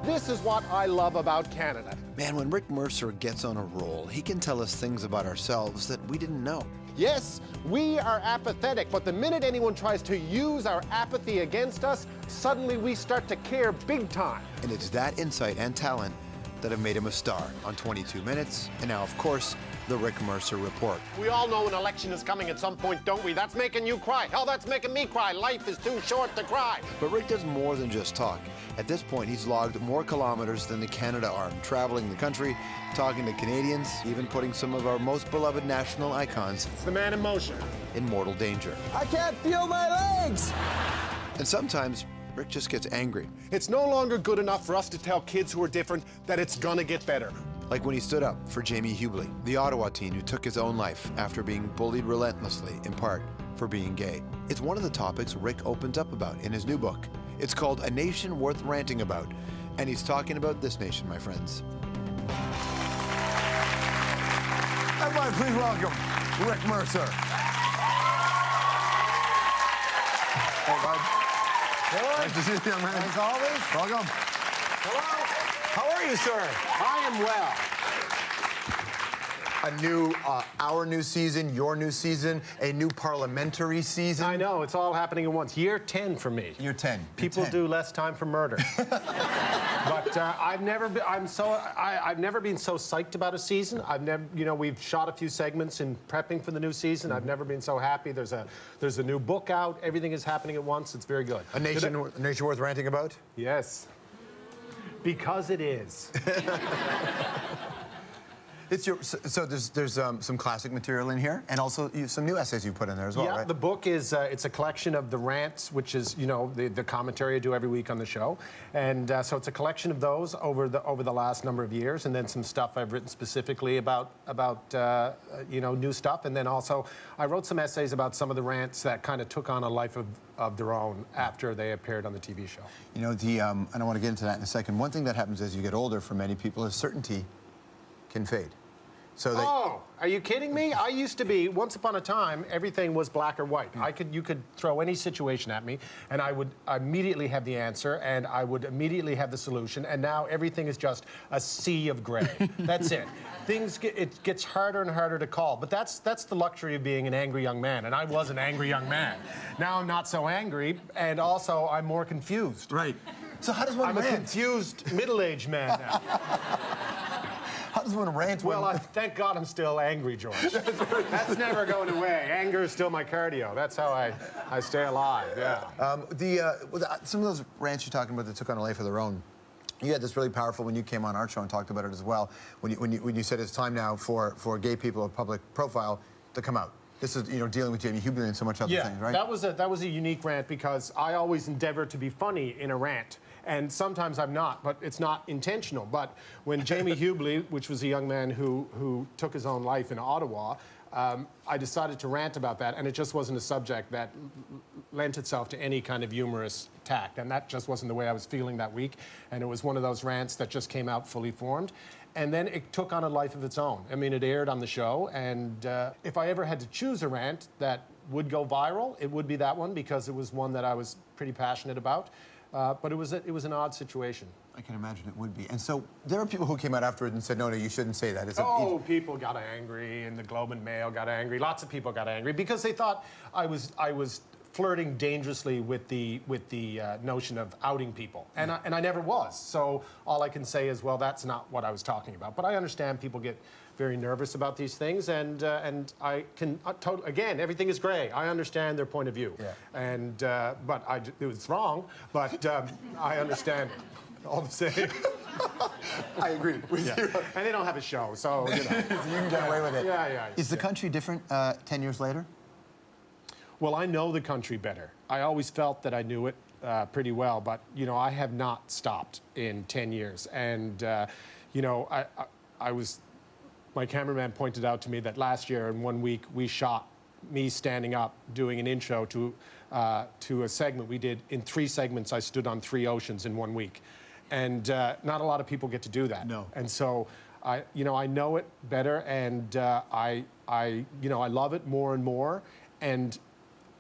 This is what I love about Canada. Man, when Rick Mercer gets on a roll, he can tell us things about ourselves that we didn't know. Yes, we are apathetic, but the minute anyone tries to use our apathy against us, suddenly we start to care big time. And it's that insight and talent that have made him a star on 22 Minutes, and now, of course, the Rick Mercer Report. We all know an election is coming at some point, don't we? That's making you cry. Hell, that's making me cry. Life is too short to cry. But Rick does more than just talk. At this point, he's logged more kilometers than the Canada Arm, traveling the country, talking to Canadians, even putting some of our most beloved national icons It's the man in motion. in mortal danger. I can't feel my legs! And sometimes, Rick just gets angry. It's no longer good enough for us to tell kids who are different that it's gonna get better. Like when he stood up for Jamie Hubley, the Ottawa teen who took his own life after being bullied relentlessly, in part, for being gay. It's one of the topics Rick opens up about in his new book. It's called A Nation Worth Ranting About. And he's talking about this nation, my friends. Everybody, please welcome Rick Mercer. Hey, bud. Nice to see you, young man. As always. Welcome. Hello. How are you, sir? I am well. Our new season, your new season, a new parliamentary season. I know, it's all happening at once. Year 10 for me. Year 10. People do less time for murder. But I've never been so psyched about a season. I've never, we've shot a few segments in prepping for the new season. I've never been so happy. There's a new book out. Everything is happening at once. It's very good. A nation worth ranting about? Yes. Because it is. So there's some classic material in here, and also some new essays you've put in there as well, Yeah, right? the book is it's a collection of the rants, which is the commentary I do every week on the show, and so it's a collection of those over the last number of years, and then some stuff I've written specifically about new stuff, and then also I wrote some essays about some of the rants that kind of took on a life of their own after they appeared on the TV show. And I want to get into that in a second. One thing that happens as you get older for many people is certainty can fade. Oh, are you kidding me? I used to be, once upon a time, everything was black or white. You could throw any situation at me, and I would immediately have the answer, and I would immediately have the solution, and now everything is just a sea of gray. That's it. It gets harder and harder to call, but that's the luxury of being an angry young man, and I was an angry young man. Now I'm not so angry, and also I'm more confused. Right. So how does one rant? I'm a confused middle-aged man now. How does one rant? Well, thank God I'm still angry, George. That's never going away. Anger is still my cardio. That's how I stay alive, yeah. Some of those rants you're talking about that took on a life of their own, you had this really powerful when you came on our show and talked about it as well, when you said it's time now for gay people of public profile to come out. This is, dealing with Jamie Hubley and so much other things, right? That was a unique rant because I always endeavor to be funny in a rant. And sometimes I'm not, but it's not intentional. But when Jamie Hubley, which was a young man who took his own life in Ottawa, I decided to rant about that, and it just wasn't a subject that lent itself to any kind of humorous tact, and that just wasn't the way I was feeling that week, and it was one of those rants that just came out fully formed. And then it took on a life of its own. I mean, it aired on the show, and if I ever had to choose a rant that would go viral, it would be that one, because it was one that I was pretty passionate about. But it was an odd situation. I can imagine it would be. And so there are people who came out afterwards and said, no, you shouldn't say that. People got angry, and the Globe and Mail got angry. Lots of people got angry because they thought I was flirting dangerously with the notion of outing people, and I never was. So all I can say is, well, that's not what I was talking about. But I understand people get very nervous about these things, and I can again, everything is gray. I understand their point of view, and but it was wrong. But I understand all the same. I agree with you. And they don't have a show, so you can get away with it. Yeah. Is the country different 10 years later? Well, I know the country better. I always felt that I knew it pretty well, but I have not stopped in 10 years, and my cameraman pointed out to me that last year in 1 week we shot me standing up doing an intro to a segment we did. In 3 segments, I stood on 3 oceans in 1 week, and not a lot of people get to do that. No. And so I know it better, and I love it more and more, and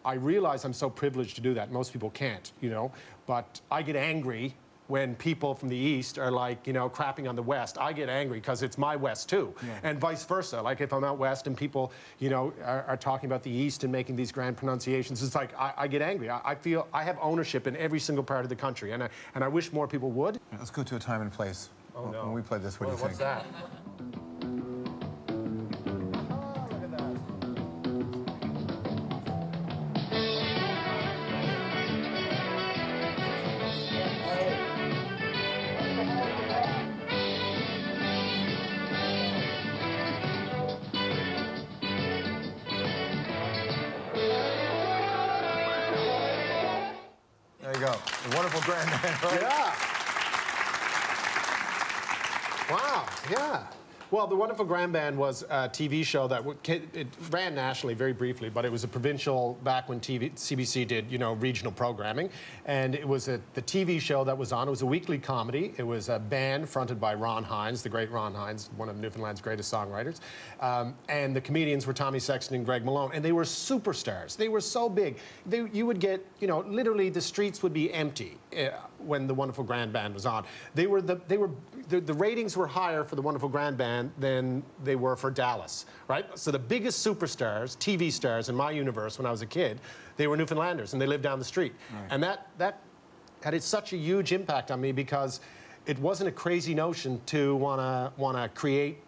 I realize I'm so privileged to do that. Most people can't, but I get angry when people from the East are like, you know, crapping on the West. I get angry because it's my West too, and vice versa. Like if I'm out West and people, you know, are talking about the East and making these grand pronunciations, it's like I get angry. I feel I have ownership in every single part of the country, and I wish more people would. Let's go to a time and place. Oh no! When we play this, what do you What's think? that? There you go. The wonderful grand man. Right? Yeah. Wow, yeah. Well, The Wonderful Grand Band was a TV show that it ran nationally very briefly, but it was a provincial, back when CBC did, you know, regional programming. And it was the TV show that was on. It was a weekly comedy. It was a band fronted by Ron Hines, the great Ron Hines, one of Newfoundland's greatest songwriters. And the comedians were Tommy Sexton and Greg Malone. And they were superstars. They were so big. You would get, you know, literally the streets would be empty when The Wonderful Grand Band was on. The ratings were higher for The Wonderful Grand Band than they were for Dallas, right? So the biggest superstars, TV stars in my universe when I was a kid, they were Newfoundlanders, and they lived down the street. Right. And that had such a huge impact on me because it wasn't a crazy notion to wanna create,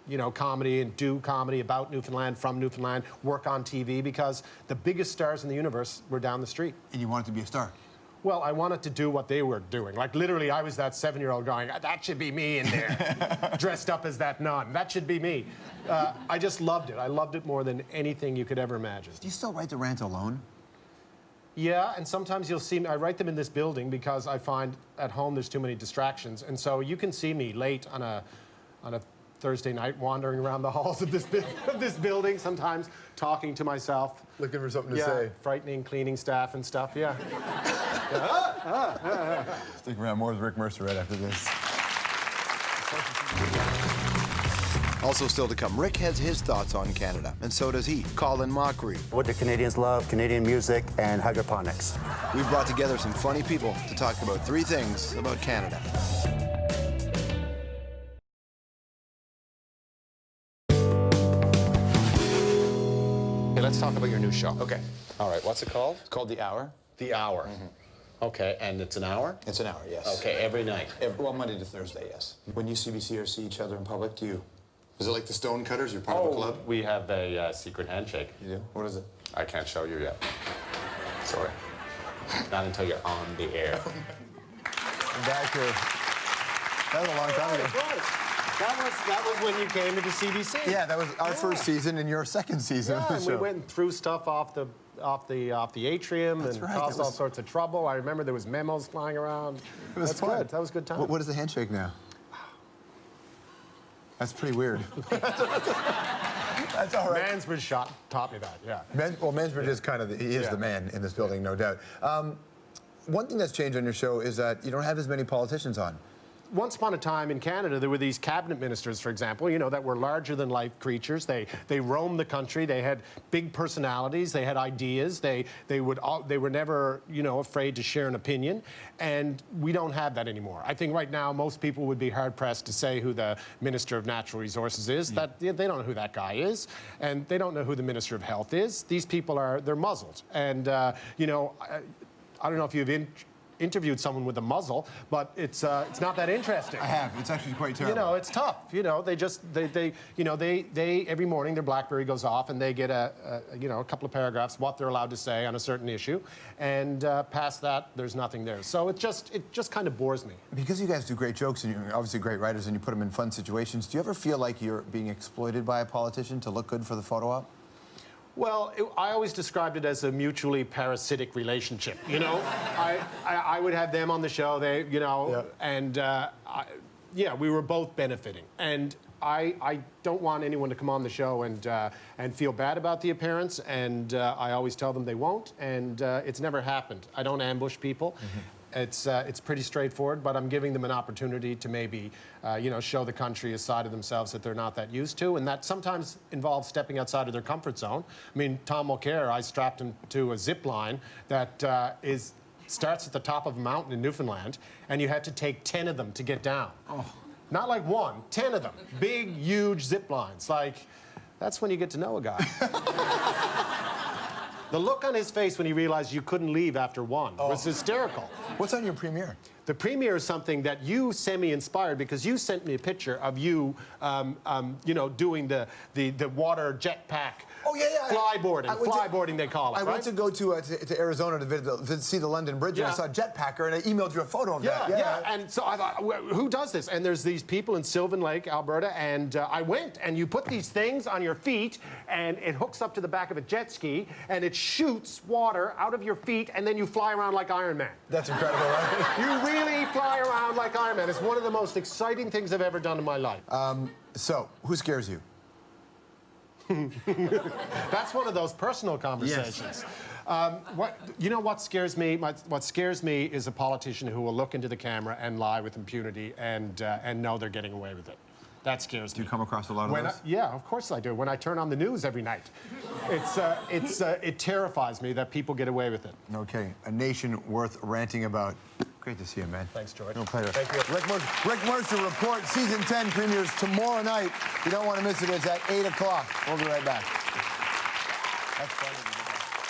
you know, comedy and do comedy about Newfoundland, from Newfoundland, work on TV, because the biggest stars in the universe were down the street. And you wanted to be a star. Well, I wanted to do what they were doing. Like, literally, I was that 7-year-old going, that should be me in there, dressed up as that nun. That should be me. I just loved it. I loved it more than anything you could ever imagine. Do you still write the rant alone? Yeah, and sometimes you'll see me. I write them in this building because I find at home there's too many distractions. And so you can see me late on a Thursday night wandering around the halls of this building, sometimes talking to myself. Looking for something to say. Frightening cleaning staff and stuff, yeah. Stick around, more with Rick Mercer right after this. Also still to come, Rick has his thoughts on Canada, and so does he. Colin Mockery. What do Canadians love? Canadian music and hydroponics. We've brought together some funny people to talk about 3 things about Canada. Okay, let's talk about your new show. Okay. All right, what's it called? It's called The Hour. The Hour. Okay, and it's an hour? It's an hour, yes. Okay, every night. Well, Monday to Thursday, yes. When you CBC or see each other in public, do you? Is it like the Stone Cutters? You're part of a club? We have a secret handshake. You do? What is it? I can't show you yet. Sorry. Not until you're on the air. Back to... That was a long time ago. That was when you came into CBC. Yeah, that was our first season and your second season of Yeah, the and show. we went and threw stuff off the atrium. That's and right, caused that was- all sorts of trouble. I remember there was memos flying around. It was That's fun. good. That was a good time. What is the handshake now? That's pretty weird. That's all right. Mansbridge taught me that, yeah. Mansbridge is kind of he is the man in this building, no doubt. One thing that's changed on your show is that you don't have as many politicians on. Once upon a time in Canada, there were these cabinet ministers, for example, you know, that were larger-than-life creatures. They roamed the country. They had big personalities. They had ideas. They were never, you know, afraid to share an opinion. And we don't have that anymore. I think right now most people would be hard-pressed to say who the Minister of Natural Resources is. That they don't know who that guy is, and they don't know who the Minister of Health is. These people they're muzzled. And you know, I don't know if you've interviewed someone with a muzzle, but it's not that interesting. I have. It's actually quite terrible. You know, it's tough. You know, they every morning their BlackBerry goes off and they get a couple of paragraphs what they're allowed to say on a certain issue, and past that there's nothing there. So it just kind of bores me. Because you guys do great jokes and you're obviously great writers and you put them in fun situations, do you ever feel like you're being exploited by a politician to look good for the photo op? Well, I always described it as a mutually parasitic relationship. You know, I would have them on the show. They, you know, and yeah, we were both benefiting. And I don't want anyone to come on the show and feel bad about the appearance. And I always tell them they won't. And it's never happened. I don't ambush people. It's pretty straightforward, but I'm giving them an opportunity to maybe, you know, show the country a side of themselves that they're not that used to, and that sometimes involves stepping outside of their comfort zone. I mean, Tom Mulcair, I strapped him to a zip line that is starts at the top of a mountain in Newfoundland, and you had to take 10 of them to get down. Oh. Not like one, 10 of them. Big, huge zip lines. Like, that's when you get to know a guy. The look on his face when he realized you couldn't leave after one was hysterical. What's on your premiere? The premiere is something that you semi-inspired because you sent me a picture of you, you know, doing the water jetpack. Oh, yeah, yeah. Flyboarding, they call it, I went to go to Arizona to see the London Bridge, and I saw a jetpacker, and I emailed you a photo of that. Yeah, and so I thought, who does this? And there's these people in Sylvan Lake, Alberta, and I went, and you put these things on your feet, and it hooks up to the back of a jet ski, and it shoots water out of your feet, and then you fly around like Iron Man. That's incredible, right? You really fly around like Iron Man. It's one of the most exciting things I've ever done in my life. So, who scares you? That's one of those personal conversations. Yes. You know what scares me? What scares me is a politician who will look into the camera and lie with impunity and know they're getting away with it. That scares me. Do you come across a lot of those? Yeah, of course I do. When I turn on the news every night, it terrifies me that people get away with it. Okay, a nation worth ranting about. Great to see you, man. Thanks, George. No pleasure. Thank you. Rick Mercer Report, Season 10 premieres tomorrow night. You don't want to miss it. It's at 8 o'clock. We'll be right back. That's fun.